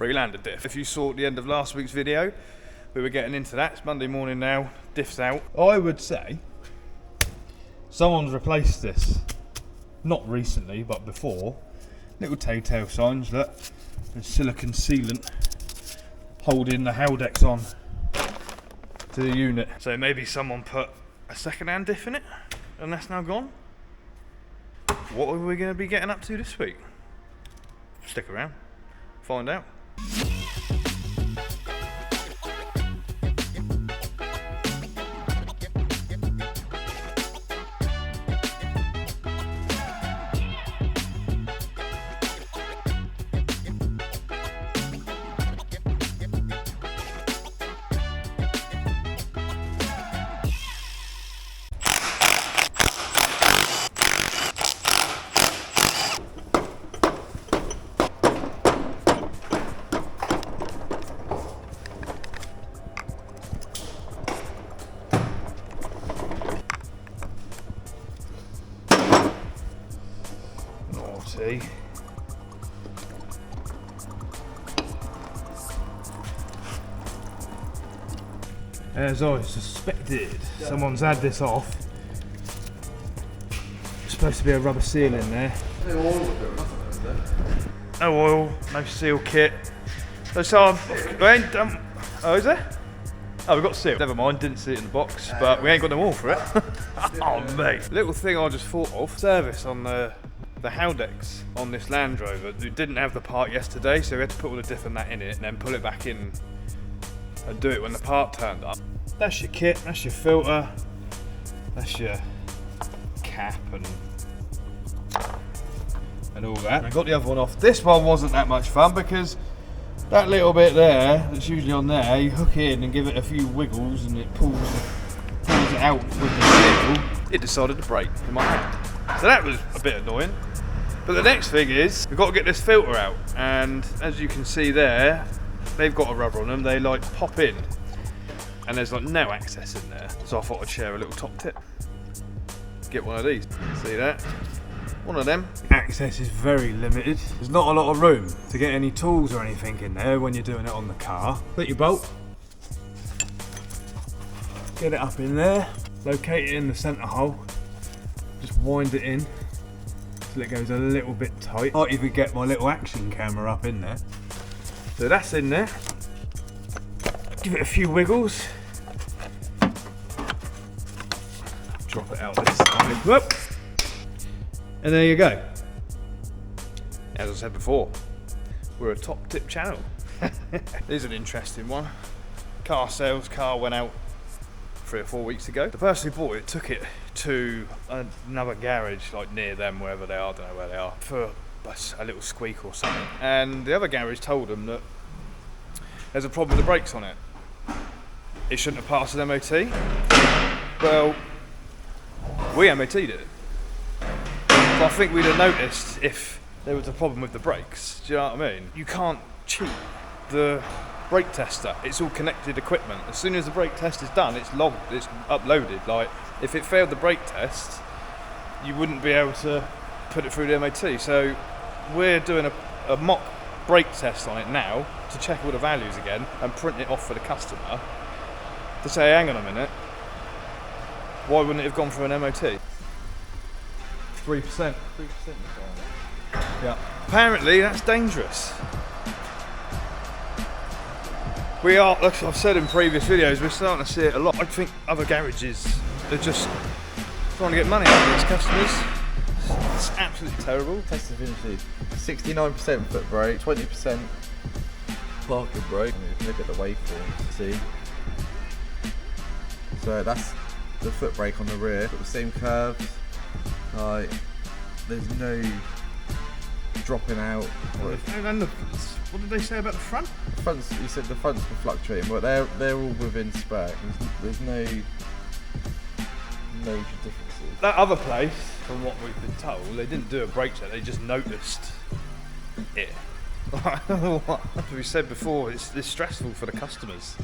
Freelander diff. If you saw at the end of last week's video, we were getting into that. It's Monday morning now, diff's out. I would say someone's replaced this. Not recently, but before. Little telltale signs, look. There's silicone sealant holding the Haldex on to the unit. So maybe someone put a second-hand diff in it, and that's now gone. What are we going to be getting up to this week? Stick around, find out. MOT. As I suspected, someone's had this off. There's supposed to be a rubber seal in there. No oil, no seal kit. So we ain't done. Oh, is there? Oh, we got seal. Never mind, didn't see it in the box, but we ain't got no oil for it. Oh, mate. Little thing I just thought of, service on the Haldex on this Land Rover. We didn't have the part yesterday, so we had to put all the diff and that in it and then pull it back in and do it when the part turned up. That's your kit, that's your filter, that's your cap and all that. I got the other one off. This one wasn't that much fun because that little bit there, that's usually on there, you hook in and give it a few wiggles and it pulls it out with the seal. It decided to break in my hand. So that was a bit annoying. But the next thing is, we've got to get this filter out. And as you can see there, they've got a rubber on them. They like pop in. And there's like no access in there. So I thought I'd share a little top tip. Get one of these. See that? One of them. Access is very limited. There's not a lot of room to get any tools or anything in there when you're doing it on the car. Put your bolt. Get it up in there. Locate it in the centre hole. Just wind it in till it goes a little bit tight. Might even get my little action camera up in there. So that's in there. Give it a few wiggles. Drop it out this side. Whoop. And there you go. As I said before, we're a top tip channel. Here's an interesting one. Car sales, car went out 3 or 4 weeks ago. The person who bought it took it to another garage, like near them, wherever they are, I don't know where they are, for a little squeak or something. And the other garage told them that there's a problem with the brakes on it. It shouldn't have passed an MOT. Well, we MOT'd it. So I think we'd have noticed if there was a problem with the brakes. Do you know what I mean? You can't cheat the brake tester. It's all connected equipment. As soon as the brake test is done, it's logged, it's uploaded. Like, if it failed the brake test, you wouldn't be able to put it through the MOT. So we're doing a mock brake test on it now to check all the values again and print it off for the customer to say, hang on a minute, why wouldn't it have gone through an MOT? 3%. Yeah. Apparently that's dangerous. We are, like I've said in previous videos, we're starting to see it a lot. I think other garages are just trying to get money out of these customers. It's absolutely terrible. Testing finishes. 69% foot brake, 20% parking brake. And if you look at the waveform, see. So that's the foot brake on the rear. Got the same curves. Like, there's no dropping out. And what did they say about the front? The fronts, you said the fronts were fluctuating, but they're all within spec. There's no major differences. That other place, from what we've been told, they didn't do a brake check, they just noticed it. As we said before, it's stressful for the customers.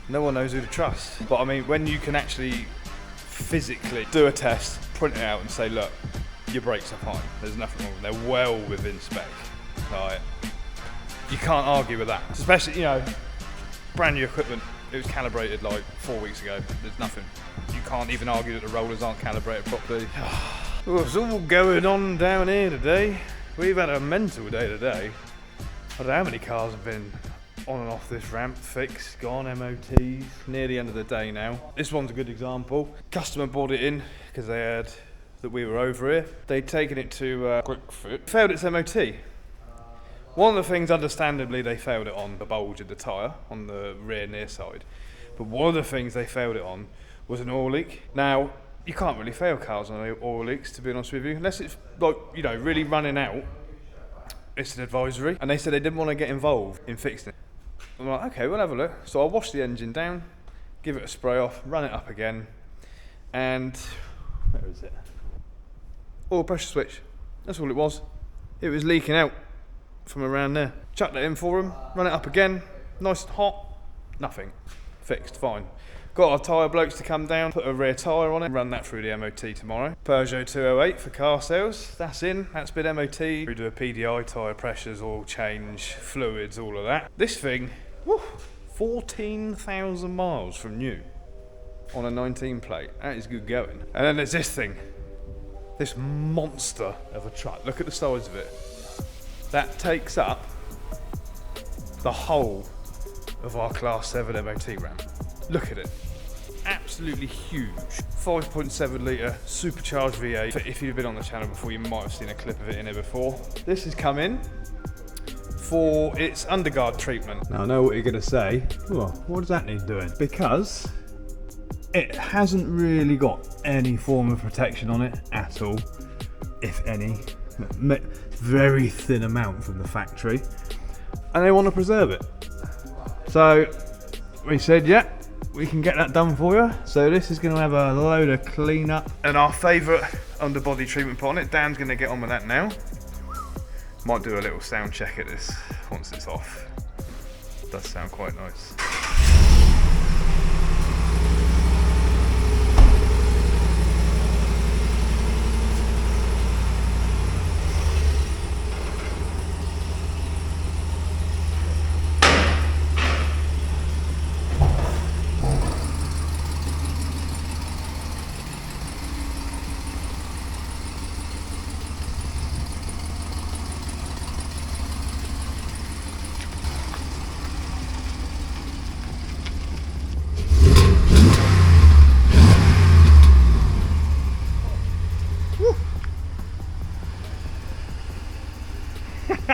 No one knows who to trust. But I mean, when you can actually physically do a test, print it out and say, look, your brakes are fine, there's nothing wrong with them, they're well within spec. Like, You can't argue with that. Especially, you know, brand new equipment. It was calibrated like 4 weeks ago. There's nothing. You can't even argue that the rollers aren't calibrated properly. What's all going on down here today? We've had a mental day today. I don't know how many cars have been on and off this ramp, fixed, gone, MOTs, near the end of the day now. This one's a good example. Customer bought it in because they heard that we were over here. They'd taken it to Quickfoot, failed its MOT. One of the things, understandably, they failed it on the bulge of the tyre, on the rear near side. But one of the things they failed it on was an oil leak. Now, you can't really fail cars on oil leaks, to be honest with you, unless it's like, you know, really running out. It's an advisory. And they said they didn't want to get involved in fixing it. I'm like, okay, we'll have a look. So I'll wash the engine down, give it a spray off, run it up again, and where is it? Oil pressure switch. That's all it was. It was leaking out from around there. Chucked it in for them, run it up again, nice and hot, nothing. Fixed, fine. Got our tyre blokes to come down, put a rear tyre on it, run that through the MOT tomorrow. Peugeot 208 for car sales, that's in, that's been MOT. We do a PDI, tyre pressures, oil change, fluids, all of that. This thing, woo, 14,000 miles from new on a 19 plate. That is good going. And then there's this thing, this monster of a truck. Look at the size of it. That takes up the whole of our Class 7 MOT ramp. Look at it. Absolutely huge. 5.7 litre supercharged V8. If you've been on the channel before, you might have seen a clip of it in here before. This has come in for its underguard treatment. Now I know what you're going to say. Well, what does that need doing? Because it hasn't really got any form of protection on it at all, if any. Very thin amount from the factory, and they want to preserve it. So we said, yeah, we can get that done for you. So this is going to have a load of clean up and our favourite underbody treatment put on it. Dan's going to get on with that now. Might do a little sound check at this once it's off. Does sound quite nice.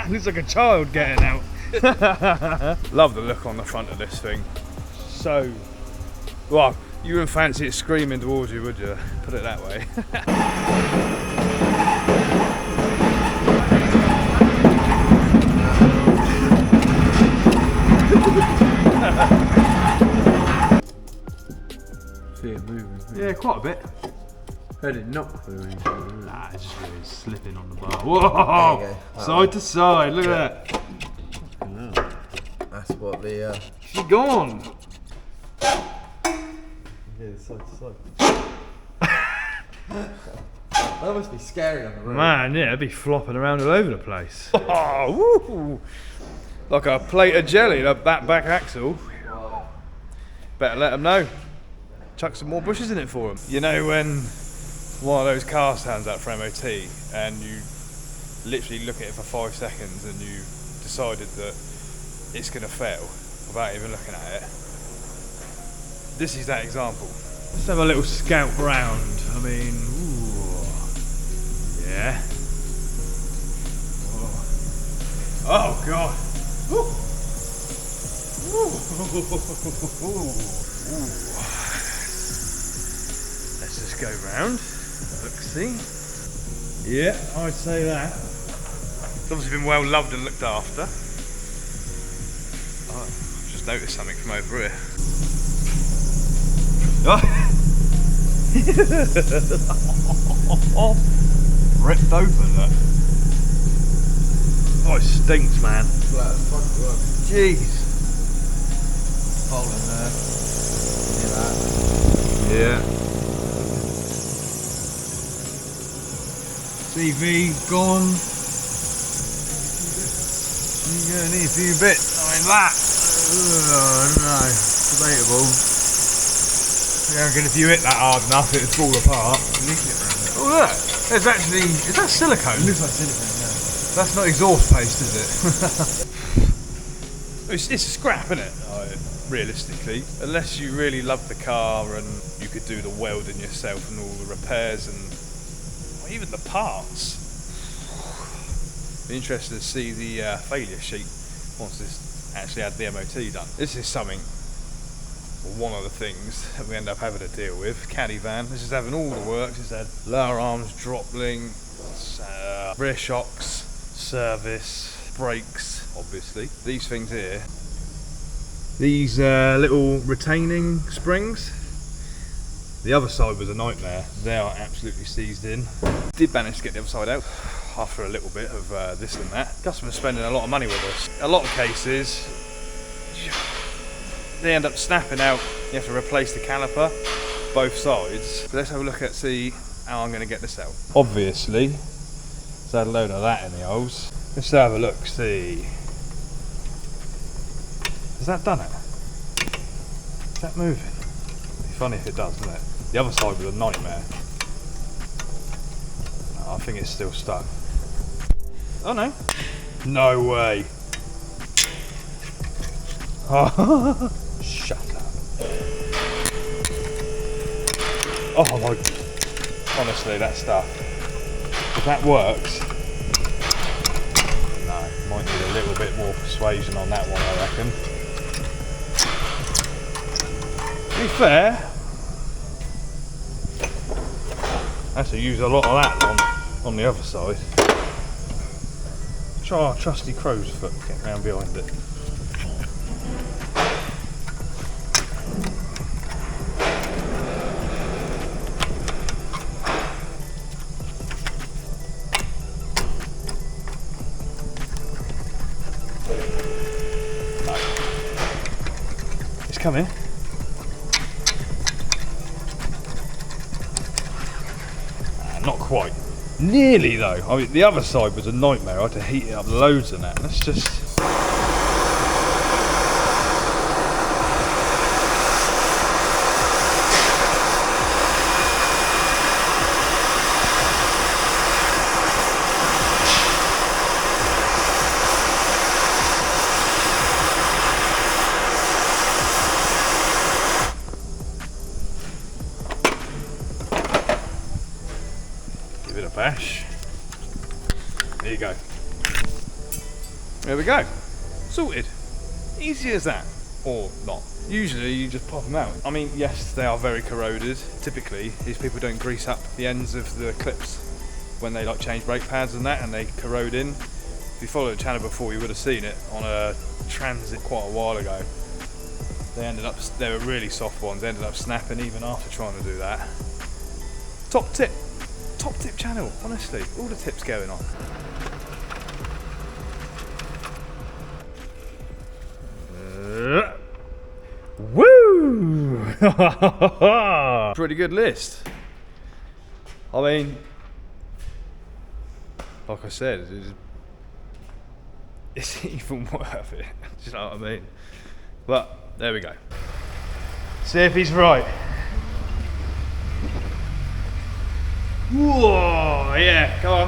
Looks like a child getting out. Love the look on the front of this thing. So, well, you wouldn't fancy it screaming towards you, would you? Put it that way. See it moving. Yeah, quite a bit. Heard it not moving. Nah, it's just really slipping on the bar. Whoa! Side to side, look at that. No. That's what the She's gone. Yeah, side to side. That must be scary on the road. Man, yeah, it'd be flopping around all over the place. Oh, woo. Like a plate of jelly, that back axle. Better let them know. Chuck some more bushes in it for them. You know when one of those car stands up for MOT and you literally look at it for 5 seconds and you decided that it's going to fail without even looking at it? This is that example. Let's have a little scout round. I mean, ooh. Yeah. Oh God. Ooh. Ooh. Let's just go round. Look, see. Yeah, I'd say that. It's obviously been well loved and looked after. Oh, I've just noticed something from over here. Oh. Ripped open, look. Oh, it stinks, man. Jeez. Hole in there. Yeah. CV gone. You're going to need a few bits. I mean, that. No, debatable. Yeah, if you hit that hard enough, it'd fall apart. Oh look, there's actually, is that silicone? It looks like silicone, yeah. That's not exhaust paste, is it? It's a scrap, isn't it? Realistically, unless you really love the car and you could do the welding yourself and all the repairs and even the parts. Be interested to see the failure sheet once this actually had the MOT done. This is something, one of the things that we end up having to deal with. Caddy van, this is having all the works. It's had lower arms, drop link, rear shocks, service, brakes, obviously. These things here, these little retaining springs, the other side was a nightmare. They are absolutely seized in. Did manage to get the other side out after a little bit of this and that. Customers spending a lot of money with us. A lot of cases, they end up snapping out. You have to replace the caliper, both sides. So let's have a look at see how I'm going to get this out. Obviously, there's had a load of that in the holes. Let's have a look, see. Has that done it? Is that moving? It'd be funny if it does, wouldn't it? The other side was a nightmare. No, I think it's still stuck. Oh no. No way. Shut up. Oh my, honestly, that stuff. If that works, no, might need a little bit more persuasion on that one, I reckon. To be fair, I had to use a lot of that on the other side. Try our trusty crow's foot, get round behind it. It's coming. Not quite. Nearly though. I mean, the other side was a nightmare. I had to heat it up loads and that. Let's just. Give it a bash. There you go. There we go. Sorted. Easy as that. Or not. Usually you just pop them out. I mean, yes, they are very corroded. Typically, these people don't grease up the ends of the clips when they like change brake pads and that, and they corrode in. If you followed the channel before, you would have seen it on a Transit quite a while ago. They were really soft ones. They ended up snapping even after trying to do that. Top tip channel, honestly, all the tips going on. Woo! Pretty good list. I mean, like I said, it's even worth it. Do you know what I mean? But there we go. See if he's right. Whoa, yeah, come on.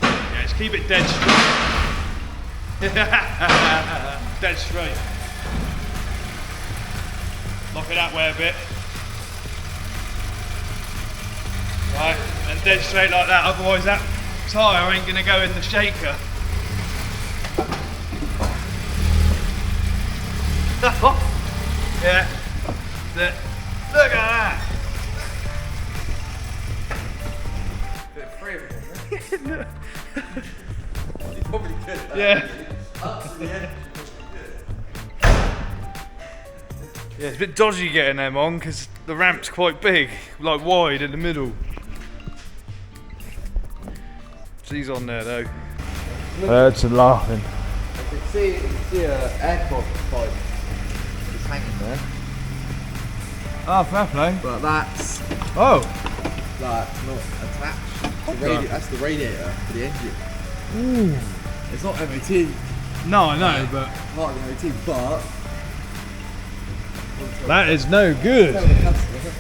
Yeah, just keep it dead straight. Dead straight. Lock it that way a bit. Right, and dead straight like that, otherwise that tyre ain't gonna go in the shaker. Yeah. Look at that! Bit of free everything, You probably could. Yeah. Up to the end. Yeah, it's a bit dodgy getting them on because the ramp's quite big, like wide in the middle. She's on there though. Heard some laughing. I can see an aircraft pipe is hanging there. Oh, fair play. But that's not attached. That's the radiator for the engine. Ooh. It's not MOT. No, I know, but Not MOT, but that is no good. tell the customer.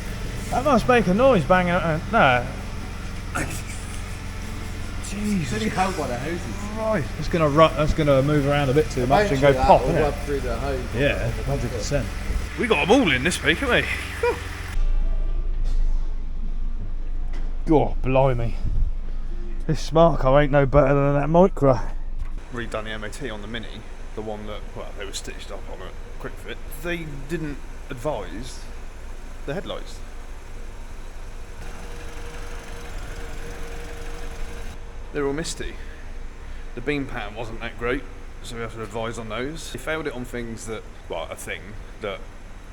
That must make a noise banging out. No. It's Jesus only held by the hoses. Christ. That's gonna move around a bit too much and go Eventually pop, that'll innit? rub through the hose. Yeah, 100%. We got them all in this week, haven't we? God, blimey. This smart car ain't no better than that Micra. Redone the MOT on the Mini, the one that, well, they were stitched up on a quick fit. They didn't advise the headlights. They're all misty. The beam pattern wasn't that great, so we have to advise on those. They failed it on things that, well, a thing that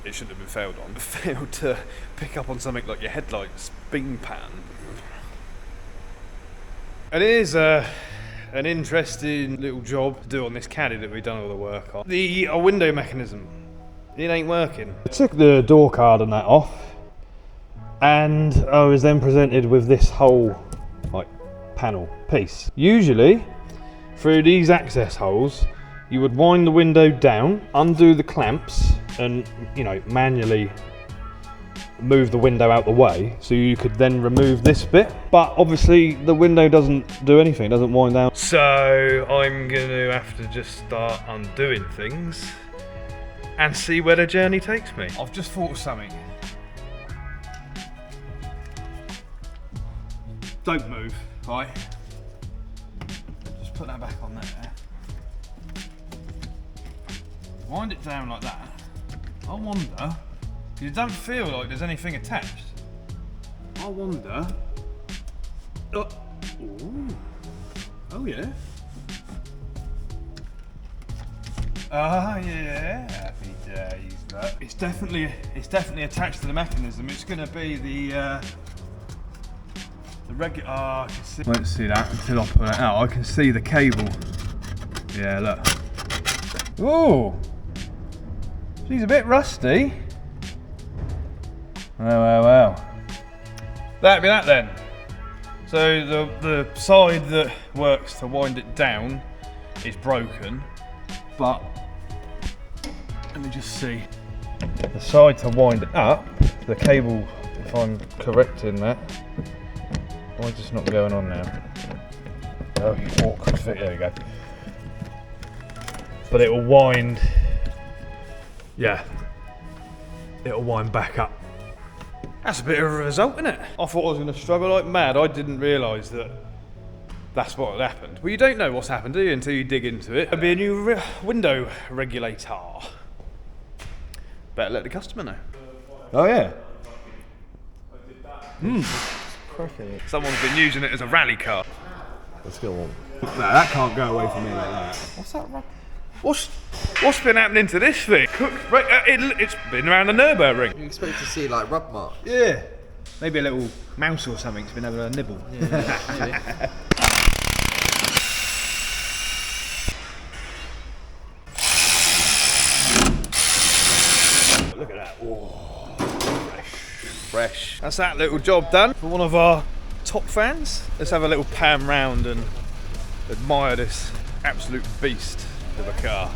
it shouldn't have been failed on. Failed to pick up on something like your headlights beam pattern. It is an interesting little job to do on this Caddy that we've done all the work on. The window mechanism, it ain't working. I took the door card and that off, and I was then presented with this whole like panel piece. Usually, through these access holes, you would wind the window down, undo the clamps, and manually move the window out the way, so you could then remove this bit. But obviously, the window doesn't do anything; it doesn't wind down. So I'm gonna have to just start undoing things and see where the journey takes me. I've just thought of something. Don't move, right? Just put that back on there. Wind it down like that. I wonder, because it doesn't feel like there's anything attached. I wonder. Oh yeah. Ah yeah. Happy days. But it's definitely attached to the mechanism. It's going to be the regular. I can see. Won't see that until I pull it out. I can see the cable. Yeah, look. Ooh. She's a bit rusty. Well. That'd be that then. So the side that works to wind it down is broken, but let me just see. The side to wind it up, the cable, if I'm correct in that, why is this not going on now? Oh, you awkward fit, there you go. But it will wind, yeah, it'll wind back up. That's a bit of a result, isn't it? I thought I was going to struggle like mad. I didn't realise that that's what had happened. Well, you don't know what's happened, do you, until you dig into it. It'll be a new window regulator. Better let the customer know. Oh, yeah. Cracking. Someone's been using it as a rally car. Let's go on. No, that can't go away from me like that. What's that? What's been happening to this thing? It's been around the Nürburgring. You expect to see like rub marks? Yeah. Maybe a little mouse or something's been having a nibble. Yeah, Look at that. Oh, fresh. That's that little job done for one of our top fans. Let's have a little pan round and admire this absolute beast of a car.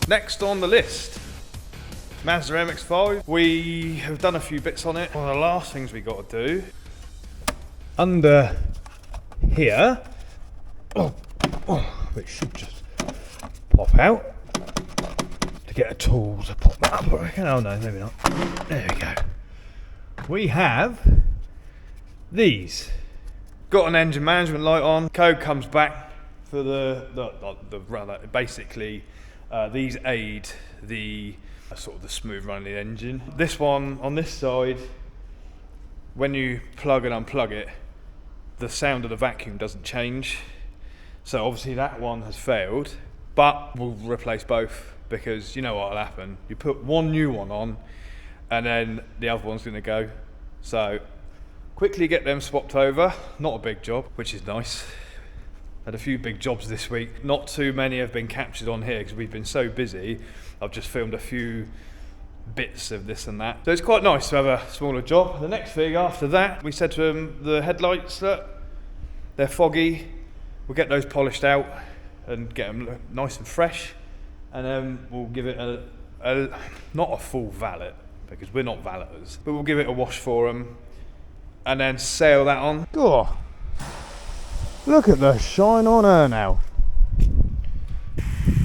Next on the list, Mazda MX-5. We have done a few bits on it. One of the last things we got to do, under here, it should just pop out to get a tool to pop that up, I reckon. Oh no, maybe not. There we go. We have these. Got an engine management light on. Code comes back for the basically. These aid the sort of the smooth running engine. This one on this side when you plug and unplug it, the sound of the vacuum doesn't change. So obviously that one has failed, but we'll replace both, because you know what'll happen. You put one new one on and then the other one's gonna go. So quickly get them swapped over. Not a big job, which is nice. Had a few big jobs this week. Not too many have been captured on here because we've been so busy. I've just filmed a few bits of this and that. So it's quite nice to have a smaller job. The next thing after that, we said to them, the headlights, look, they're foggy. We'll get those polished out and get them look nice and fresh. And then we'll give it not a full valet, because we're not valeters, but we'll give it a wash for them and then sail that on. Oh, look at the shine on her now.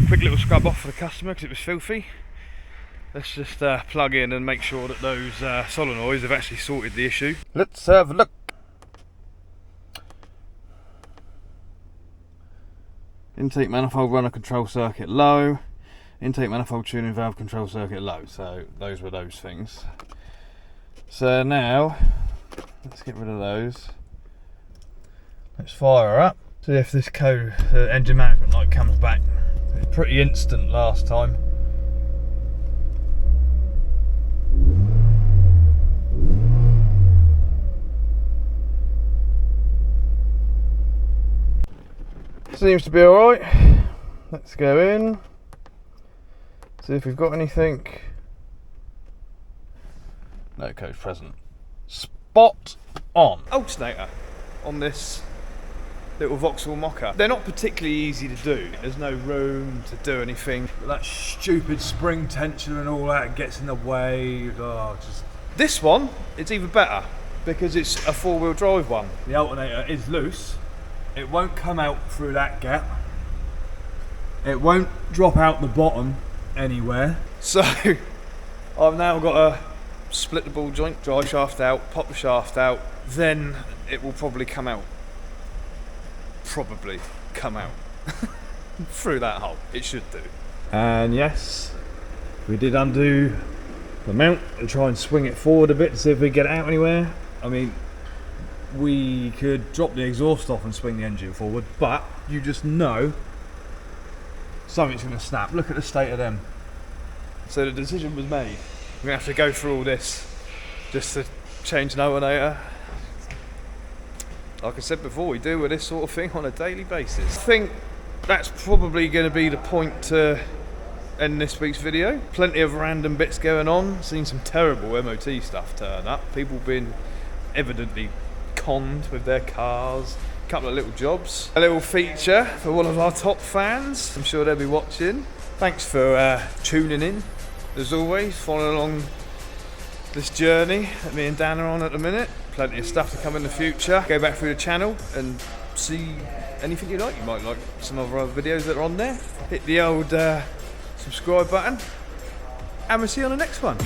Quick little scrub off for the customer because it was filthy. Let's just plug in and make sure that those solenoids have actually sorted the issue. Let's have a look. Intake manifold runner control circuit low. Intake manifold tuning valve control circuit low. So those were those things. So now, let's get rid of those. Let's fire her up. See if this engine management light comes back. It was pretty instant last time. Seems to be alright. Let's go in. See if we've got anything. No code present. Spot on. Alternator on this little Vauxhall mocker. They're not particularly easy to do. There's no room to do anything. That stupid spring tension and all that gets in the way. Oh, just... This one, it's even better because it's a 4-wheel drive one. The alternator is loose. It won't come out through that gap. It won't drop out the bottom anywhere. So I've now got to split the ball joint, drive shaft out, pop the shaft out, then it will probably come out. Probably come out through that hole. It should do. And yes, we did undo the mount and try and swing it forward a bit to see if we get it out anywhere. I mean, we could drop the exhaust off and swing the engine forward, but you just know something's going to snap. Look at the state of them. So the decision was made. We're going to have to go through all this just to change an alternator. Like I said before, we do with this sort of thing on a daily basis. I think that's probably going to be the point to end this week's video. Plenty of random bits going on. Seen some terrible MOT stuff turn up. People been evidently conned with their cars. A couple of little jobs. A little feature for one of our top fans. I'm sure they'll be watching. Thanks for tuning in. As always, following along this journey that me and Dan are on at the minute. Plenty of stuff to come in the future. Go back through the channel and see anything you like. You might like some of our other videos that are on there. Hit the old subscribe button and we'll see you on the next one.